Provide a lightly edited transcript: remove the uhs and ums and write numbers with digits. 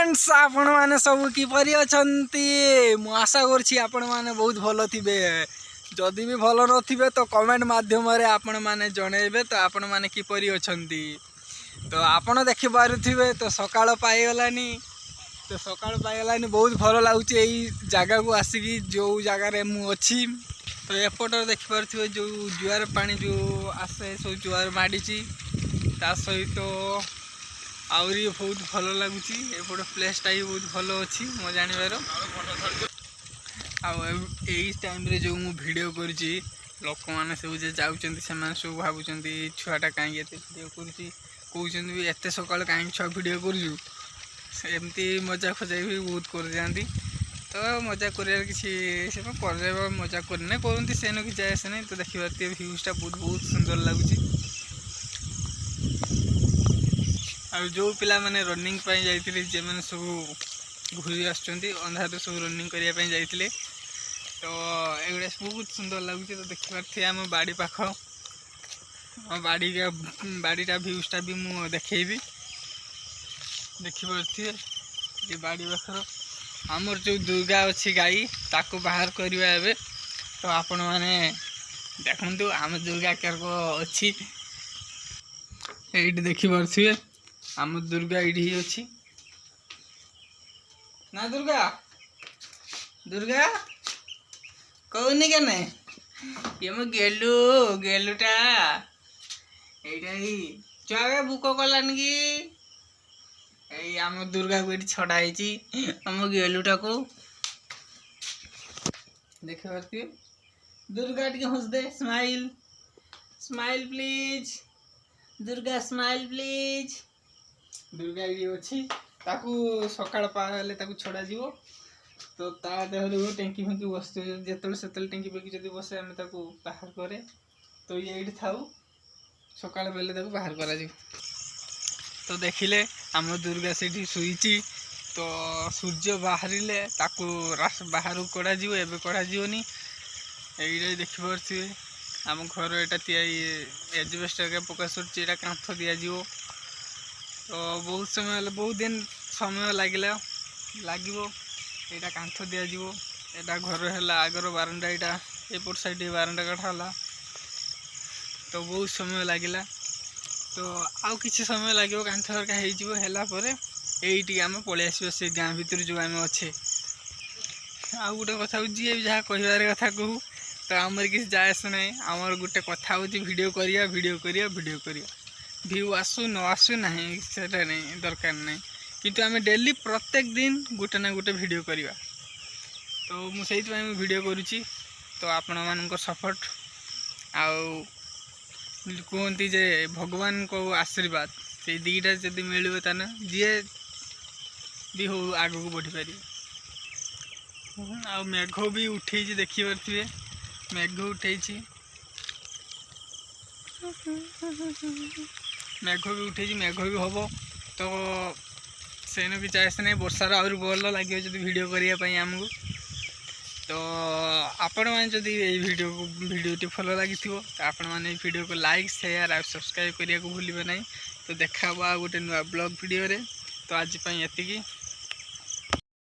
Friends आपण माने सब किपरि अछंती मु आशा करछि आपण माने बहुत भलो थिबे। जदि भी भलो नथिबे तो कमेंट माध्यम रे आपण माने जणेबे तो आपण माने किपरि अछंती। तो आपण देखि पारुथिबे तो सकाळ पाई गलानी तो सकाळ पाई गलानी बहुत भलो लागुछि एई जागा को आसीकी जो जागा रे मु अछि। तो एपट देखि पारुथिबे जो जुआर पानी जो आसे सो जुआर माडीची ता सहित आउरी बहुत भल लगुच एपट प्लेसटा भी बहुत भल अच्छी मो जानवर टाइम रे जो मु वीडियो करुँची लोक मैंने सब जे जाऊँच सब भावुं छुआटा कहीं वीडियो करुँच भी एत सका कहीं छुआ वीडियो करमती मजा खजा भी बहुत कर जाती। तो मजा कर किसी मजा करना करती से कि जाए से नहीं। तो देखिए भ्यूजटा बहुत बहुत सुंदर लगुच। जो पिला माने रनिंग पाई जाइथिले जे माने सब घुरी आछंती अंधार सब रनिंग करिया पाई जाइथिले तो एगुडा बहुत सुंदर लागुचे। तो देखि पारथि हम बाड़ी पाख बाड़ीटा भ्यूजटा भी मु देखैबी देखि पारथि ये बाड़ी पाखर हमर जो दुर्गा अछि गाई ताको बाहर करबा एबे। तो आपण माने देखंतु हम दुर्गा केरको अछि एइट देखि पारथि आम दुर्गा ये अच्छी ना दुर्गा दुर्गा कहनी के ये मो गेलु गेलुटा ये बुक कलान कि आम दुर्गा को ये छड़ाई आम गेलुटा को देख पारती दुर्गा टी हंस दे smile smile please Durga smile please. Durga ये अच्छी सकाल पाले छड़ा जीव तो ता देह टेंकी फेंकी बस जो से टेंकी फेंकी जब बसे आम बाहर करे तो ये थाऊ सकाल बेले बाहर करा। तो देखिले आम दुर्गा से शुईची तो सूर्य बाहर बाहर कड़ा एवं कड़ा जीवनी ये देखिपे आम घर यहाँ एजबेस्टर पका सर कांथ दिज्व। तो बहुत समय बहुत दिन समय लगे यहाँ कांथ दिज्व एटा घर है आगर बारंडा यहाँ एपट साइड बारंडा काटा तो बहुत समय लगे। तो आउ किसी समय लगे कांथ हरका होती आम पलि आस से गाँ भर जो आम अच्छे आउ गोटे कथा जी जहाँ कहार कथा कहूँ तो आमर किसी जाए ना आमर गोटे कथा हूँ वीडियो करिया वीडियो करिया वीडियो करिया व्यू आसू न आसू ना से नहीं दरकार नहीं किंतु आम डेली प्रत्येक दिन गोटे ना गोटे वीडियो करवा। तो मुझे वीडियो करुँची तो आपण मान सपोर्ट आउ कहती जे भगवान को आशीर्वाद से दीटा जब मिले ताने जी भी हो आग को बढ़ी पार। आ मेघ भी उठे देखी पारे मेघ उठे मेघ भी उठे मेघ भी हम तो सेन कि चाहे नहीं वर्षार आहरी भल लगे जब वीडियो करने आमको। तो आपण मैंने जदि वीडियो भल लगी तो आपण मैंने वीडियो को लाइक शेयर और सब्सक्राइब करने को भूलिए ना। तो देखा गोटे नुआ ब्लॉग वीडियो रे। तो आज एतिकी।